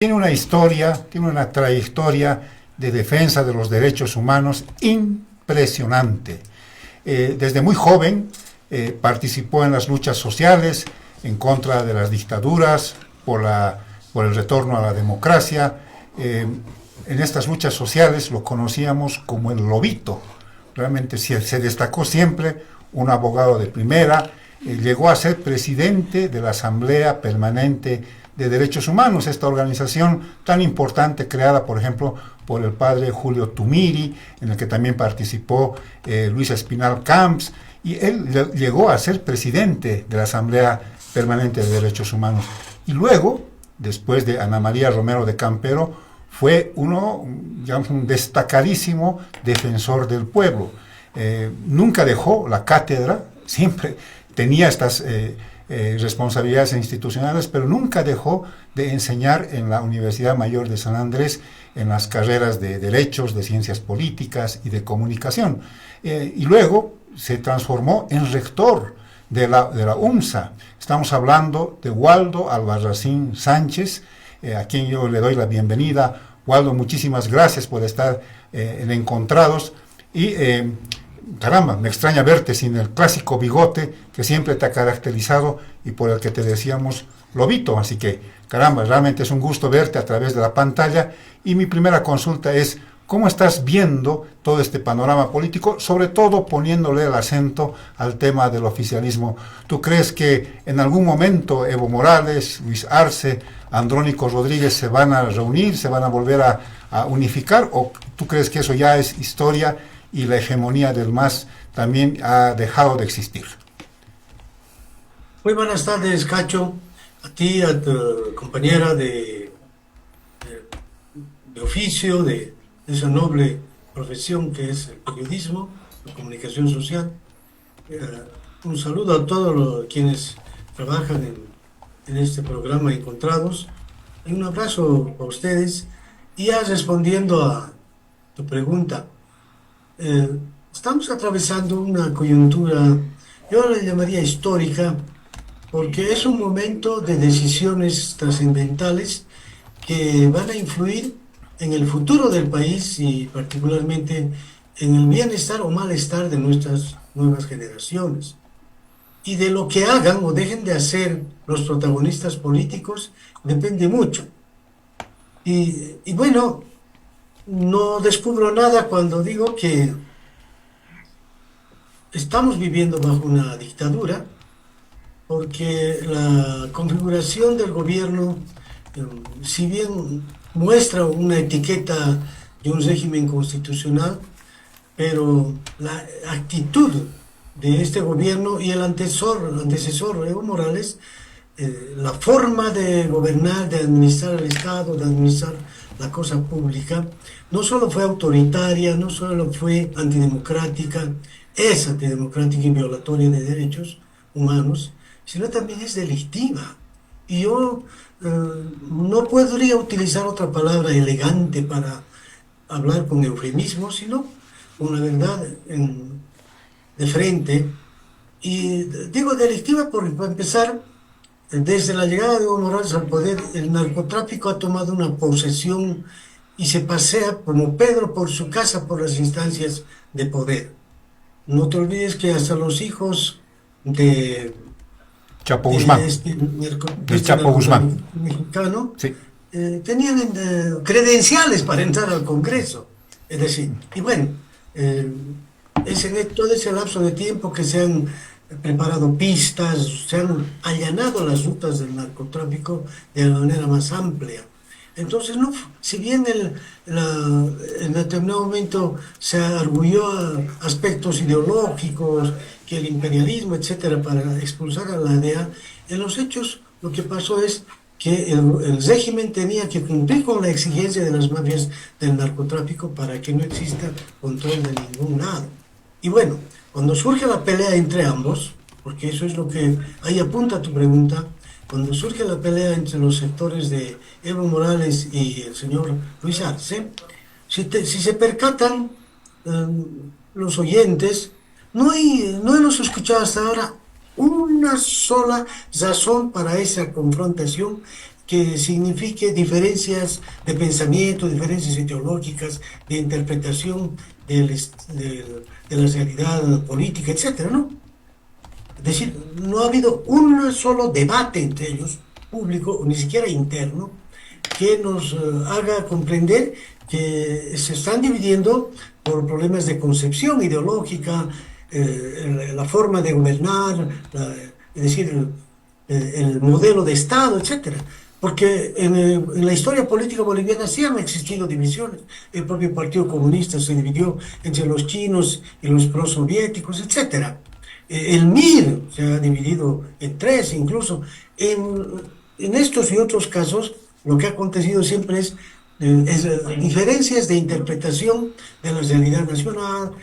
tiene una historia, tiene una trayectoria de defensa de los derechos humanos impresionante. Desde muy joven participó en las luchas sociales en contra de las dictaduras, por el retorno a la democracia. En estas luchas sociales lo conocíamos como el Lobito. Realmente se destacó siempre, un abogado de primera. Llegó a ser presidente de la Asamblea Permanente de Derechos Humanos, esta organización tan importante creada, por ejemplo, por el padre Julio Tumiri, en el que también participó Luis Espinal Camps, y él llegó a ser presidente de la Asamblea Permanente de Derechos Humanos. Y luego, después de Ana María Romero de Campero, fue digamos, un destacadísimo defensor del pueblo. Nunca dejó la cátedra, siempre tenía estas responsabilidades institucionales, pero nunca dejó de enseñar en la Universidad Mayor de San Andrés en las carreras de Derechos, de Ciencias Políticas y de Comunicación. Y luego se transformó en rector de la UMSA. Estamos hablando de Waldo Albarracín Sánchez, a quien yo le doy la bienvenida. Waldo, muchísimas gracias por estar en Encontrados. Y caramba, me extraña verte sin el clásico bigote que siempre te ha caracterizado y por el que te decíamos Lobito. Así que, caramba, realmente es un gusto verte a través de la pantalla. Y mi primera consulta es, ¿cómo estás viendo todo este panorama político, sobre todo poniéndole el acento al tema del oficialismo? ¿Tú crees que en algún momento Evo Morales, Luis Arce, Andrónico Rodríguez se van a reunir, se van a volver a unificar? ¿O tú crees que eso ya es historia y la hegemonía del MAS también ha dejado de existir? Muy buenas tardes, Cacho, a ti, a tu compañera de oficio, de esa noble profesión que es el periodismo, la comunicación social. Un saludo a todos los quienes trabajan en este programa Encontrados. Y un abrazo a ustedes. Y ya respondiendo a tu pregunta, estamos atravesando una coyuntura, yo la llamaría histórica, porque es un momento de decisiones trascendentales que van a influir en el futuro del país y particularmente en el bienestar o malestar de nuestras nuevas generaciones. Y de lo que hagan o dejen de hacer los protagonistas políticos depende mucho. Y bueno, no descubro nada cuando digo que estamos viviendo bajo una dictadura, porque la configuración del gobierno, si bien muestra una etiqueta de un régimen constitucional, pero la actitud de este gobierno y el antecesor Evo Morales, la forma de gobernar, de administrar el Estado, de administrar la cosa pública, no solo fue autoritaria, no solo fue antidemocrática, es antidemocrática y violatoria de derechos humanos, sino también es delictiva. Y yo no podría utilizar otra palabra elegante para hablar con eufemismo, sino con la verdad de frente. Y digo delictiva porque, para empezar, desde la llegada de Evo Morales al poder, el narcotráfico ha tomado una posesión y se pasea como Pedro por su casa por las instancias de poder. No te olvides que hasta los hijos de Chapo Guzmán, del Chapo Guzmán mexicano, sí, tenían credenciales para entrar al Congreso. Es decir, y bueno, todo ese lapso de tiempo que se han preparado pistas, se han allanado las rutas del narcotráfico de la manera más amplia. Entonces, no, si bien en determinado momento se arguyó aspectos ideológicos, que el imperialismo, etcétera, para expulsar a la DEA, en los hechos lo que pasó es que el régimen tenía que cumplir con la exigencia de las mafias del narcotráfico para que no exista control de ningún lado. Y bueno, cuando surge la pelea entre ambos, porque eso es lo que ahí apunta tu pregunta, cuando surge la pelea entre los sectores de Evo Morales y el señor Luis Arce, si se percatan los oyentes, no hemos escuchado hasta ahora una sola razón para esa confrontación que signifique diferencias de pensamiento, diferencias ideológicas, de interpretación de la realidad política, etcétera, ¿no? Es decir, no ha habido un solo debate entre ellos, público o ni siquiera interno, que nos haga comprender que se están dividiendo por problemas de concepción ideológica, la forma de gobernar, es decir, el modelo de Estado, etcétera. Porque en la historia política boliviana sí han existido divisiones. El propio Partido Comunista se dividió entre los chinos y los prosoviéticos, etcétera. El MIR se ha dividido en tres, incluso. En estos y otros casos, lo que ha acontecido siempre es diferencias de interpretación de la realidad nacional,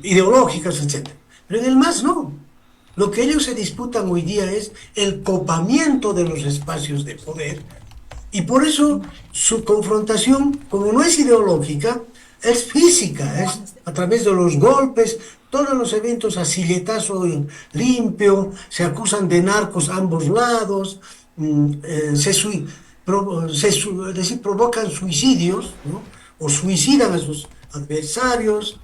ideológicas, etcétera. Pero en el MAS no. Lo que ellos se disputan hoy día es el copamiento de los espacios de poder, y por eso su confrontación, como no es ideológica, es física, es a través de los golpes, todos los eventos a silletazo limpio, se acusan de narcos a ambos lados, es decir, provocan suicidios, ¿no? O suicidan a sus adversarios.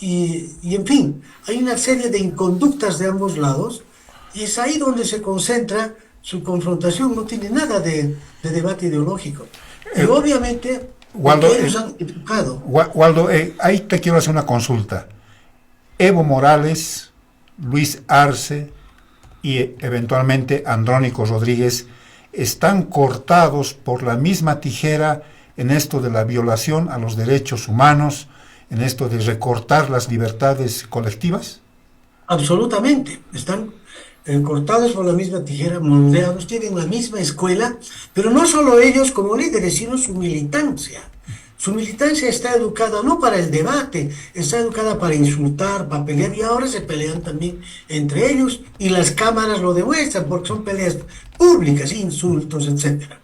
Y en fin, hay una serie de inconductas de ambos lados, y es ahí donde se concentra su confrontación. No tiene nada de debate ideológico. Y obviamente, Waldo, ellos han educado. Waldo, ahí te quiero hacer una consulta. Evo Morales, Luis Arce y eventualmente Andrónico Rodríguez están cortados por la misma tijera en esto de la violación a los derechos humanos, en esto de recortar las libertades colectivas? Absolutamente, están cortados por la misma tijera, moldeados, tienen la misma escuela, pero no solo ellos como líderes, sino su militancia. Su militancia está educada no para el debate, está educada para insultar, para pelear, y ahora se pelean también entre ellos, y las cámaras lo demuestran, porque son peleas públicas, insultos, etcétera.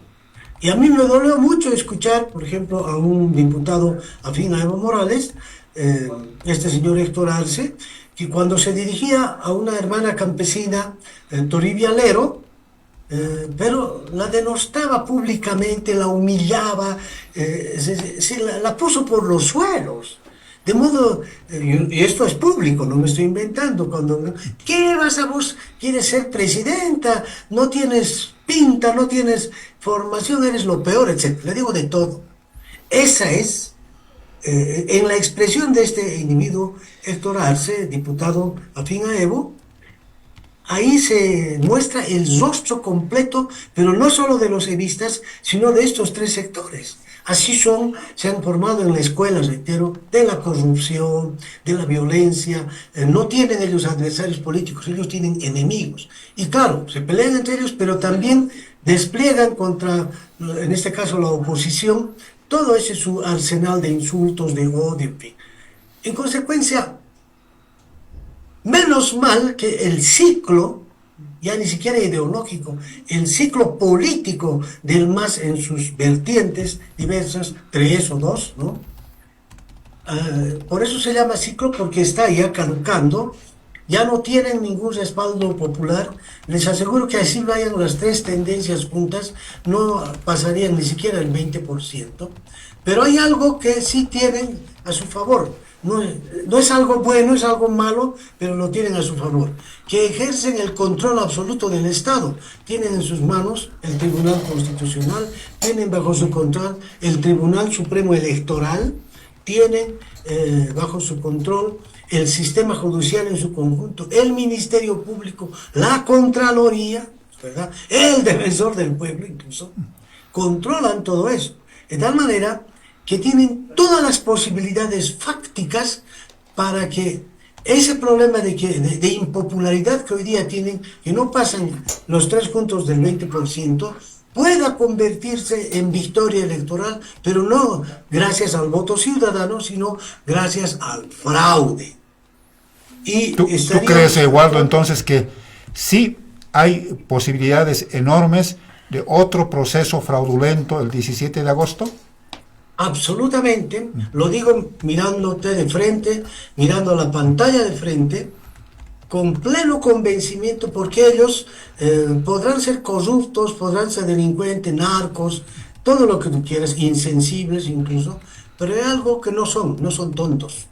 Y a mí me dolió mucho escuchar, por ejemplo, a un diputado afín a Evo Morales, este señor Héctor Arce, que cuando se dirigía a una hermana campesina, Toribia Lero, pero la denostaba públicamente, la humillaba, la puso por los suelos. De modo, y esto es público, no me estoy inventando, ¿qué vas a vos? ¿Quieres ser presidenta? No tienes pinta, no tienes formación, eres lo peor, etc. Le digo de todo. Esa es, en la expresión de este individuo, Héctor Arce, diputado afín a Evo, ahí se muestra el rostro completo, pero no solo de los evistas, sino de estos tres sectores. Así se han formado en la escuela, reitero, de la corrupción, de la violencia. No tienen ellos adversarios políticos, ellos tienen enemigos. Y claro, se pelean entre ellos, pero también despliegan contra, en este caso, la oposición, todo ese su arsenal de insultos, de odio, en fin. En consecuencia, menos mal que el ciclo, ya ni siquiera ideológico, el ciclo político del MAS en sus vertientes diversas, 3 o 2, ¿no? Por eso se llama ciclo, porque está ya caducando, ya no tienen ningún respaldo popular. Les aseguro que así vayan las tres tendencias juntas, no pasarían ni siquiera el 20%, pero hay algo que sí tienen a su favor. No es algo bueno, es algo malo, pero lo tienen a su favor, que ejercen el control absoluto del Estado. Tienen en sus manos el Tribunal Constitucional, tienen bajo su control el Tribunal Supremo Electoral, tienen bajo su control el sistema judicial en su conjunto, el Ministerio Público, la Contraloría, ¿verdad?, el Defensor del Pueblo incluso, controlan todo eso, de tal manera que tienen todas las posibilidades fácticas para que ese problema de impopularidad que hoy día tienen, que no pasan los 3 puntos del 20%, pueda convertirse en victoria electoral, pero no gracias al voto ciudadano, sino gracias al fraude. Y ¿Tú crees, Waldo, entonces que sí hay posibilidades enormes de otro proceso fraudulento el 17 de agosto? Absolutamente, lo digo mirándote de frente, mirando la pantalla de frente, con pleno convencimiento, porque ellos podrán ser corruptos, podrán ser delincuentes, narcos, todo lo que tú quieras, insensibles incluso, pero hay algo que no son tontos,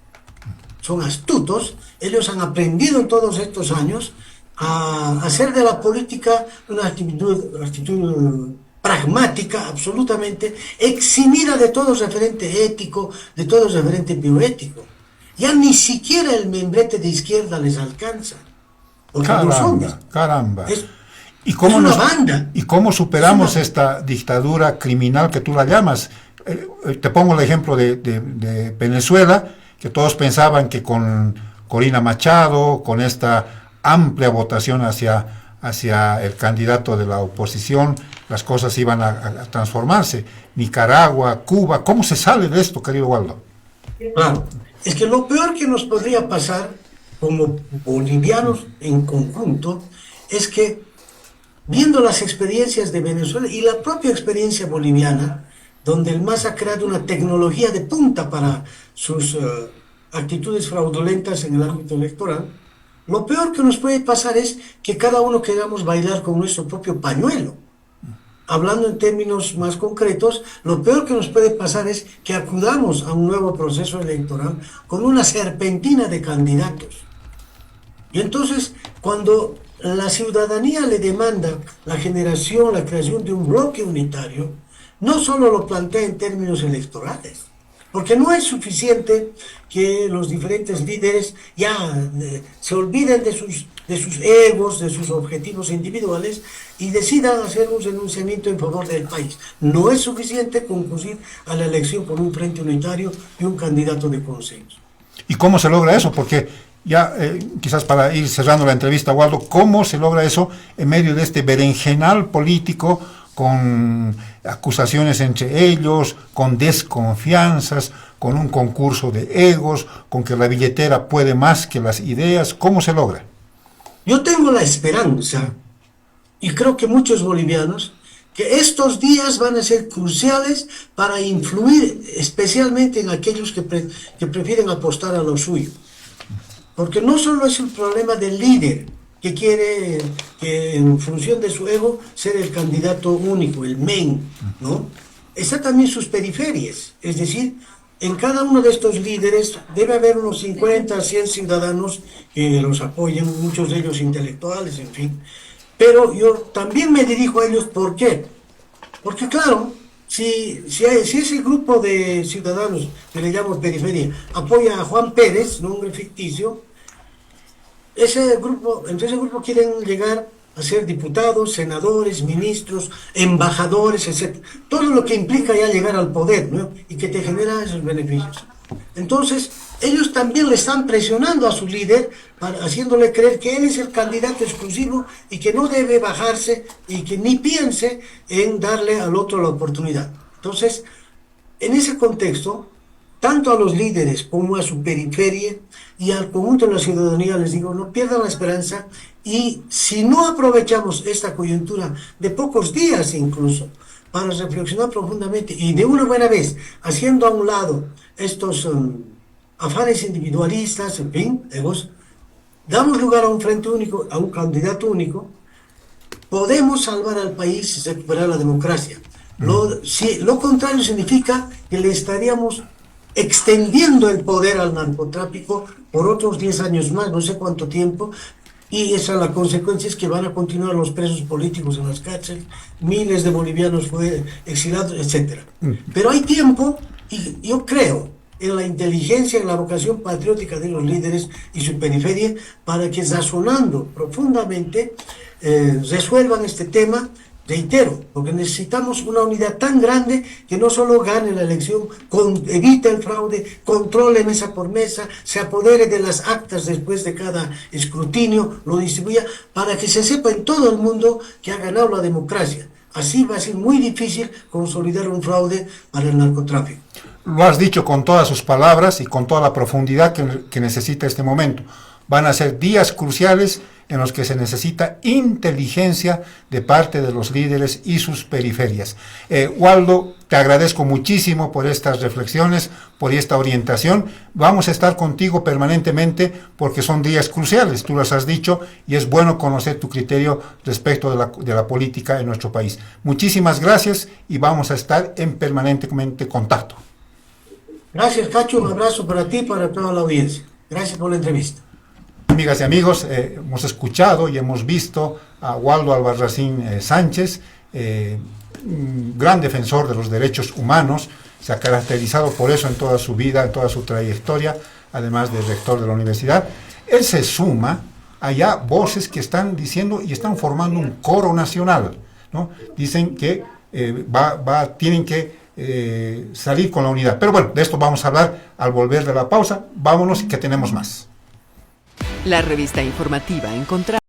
son astutos. Ellos han aprendido en todos estos años a hacer de la política una actitud pragmática, absolutamente eximida de todo referente ético, de todo referente bioético. Ya ni siquiera el membrete de izquierda les alcanza. Porque no son. Caramba. Es ¿Y una banda. ¿Y cómo superamos esta dictadura criminal que tú la llamas? Te pongo el ejemplo de Venezuela, que todos pensaban que con Corina Machado, con esta amplia votación hacia el candidato de la oposición, las cosas iban a transformarse. Nicaragua, Cuba, ¿cómo se sale de esto, querido Waldo? Claro, es que lo peor que nos podría pasar como bolivianos en conjunto es que, viendo las experiencias de Venezuela y la propia experiencia boliviana, donde el MAS ha creado una tecnología de punta para sus actitudes fraudulentas en el ámbito electoral, lo peor que nos puede pasar es que cada uno queramos bailar con nuestro propio pañuelo. Hablando en términos más concretos, lo peor que nos puede pasar es que acudamos a un nuevo proceso electoral con una serpentina de candidatos. Y entonces, cuando la ciudadanía le demanda la generación, la creación de un bloque unitario, no solo lo plantea en términos electorales, porque no es suficiente que los diferentes líderes ya se olviden de sus egos, de sus objetivos individuales y decidan hacer un renunciamiento en favor del país. No es suficiente concluir a la elección con un frente unitario y un candidato de consenso. ¿Y cómo se logra eso? Porque ya, quizás para ir cerrando la entrevista, Waldo, ¿cómo se logra eso en medio de este berenjenal político, con acusaciones entre ellos, con desconfianzas, con un concurso de egos, con que la billetera puede más que las ideas? ¿Cómo se logra? Yo tengo la esperanza, y creo que muchos bolivianos, que estos días van a ser cruciales para influir especialmente en aquellos que prefieren apostar a lo suyo. Porque no solo es el problema del líder, que quiere, que en función de su ego, ser el candidato único, el main, ¿no? Está también sus periferias, es decir, en cada uno de estos líderes debe haber unos 50, 100 ciudadanos que los apoyen, muchos de ellos intelectuales, en fin. Pero yo también me dirijo a ellos, ¿por qué? Porque claro, si ese grupo de ciudadanos, que le llamo periferia, apoya a Juan Pérez, nombre ficticio, entre ese grupo quieren llegar a ser diputados, senadores, ministros, embajadores, etc. Todo lo que implica ya llegar al poder, ¿no? Y que te genera esos beneficios. Entonces, ellos también le están presionando a su líder, haciéndole creer que él es el candidato exclusivo y que no debe bajarse y que ni piense en darle al otro la oportunidad. Entonces, en ese contexto, tanto a los líderes como a su periferia y al conjunto de la ciudadanía les digo, no pierdan la esperanza, y si no aprovechamos esta coyuntura de pocos días incluso para reflexionar profundamente y de una buena vez, haciendo a un lado estos afanes individualistas, en fin, egos, damos lugar a un frente único, a un candidato único, podemos salvar al país y recuperar la democracia. Lo contrario significa que le estaríamos extendiendo el poder al narcotráfico por otros 10 años más, no sé cuánto tiempo, y esa la consecuencia es que van a continuar los presos políticos en las cárceles, miles de bolivianos exilados, etc. Pero hay tiempo, y yo creo en la inteligencia, en la vocación patriótica de los líderes y su periferia, para que razonando profundamente resuelvan este tema. Reitero, porque necesitamos una unidad tan grande que no solo gane la elección, evite el fraude, controle mesa por mesa, se apodere de las actas después de cada escrutinio, lo distribuya, para que se sepa en todo el mundo que ha ganado la democracia. Así va a ser muy difícil consolidar un fraude para el narcotráfico. Lo has dicho con todas sus palabras y con toda la profundidad que necesita este momento. Van a ser días cruciales en los que se necesita inteligencia de parte de los líderes y sus periferias. Waldo, te agradezco muchísimo por estas reflexiones, por esta orientación. Vamos a estar contigo permanentemente porque son días cruciales, tú las has dicho, y es bueno conocer tu criterio respecto de la política en nuestro país. Muchísimas gracias y vamos a estar en permanentemente contacto. Gracias, Cacho. Un abrazo para ti y para toda la audiencia. Gracias por la entrevista. Amigas y amigos, hemos escuchado y hemos visto a Waldo Albarracín Sánchez, un gran defensor de los derechos humanos, se ha caracterizado por eso en toda su vida, en toda su trayectoria, además de rector de la universidad. Él se suma allá voces que están diciendo y están formando un coro nacional, ¿no? Dicen que tienen que salir con la unidad. Pero bueno, de esto vamos a hablar al volver de la pausa. Vámonos, que tenemos más. La revista informativa Encontrar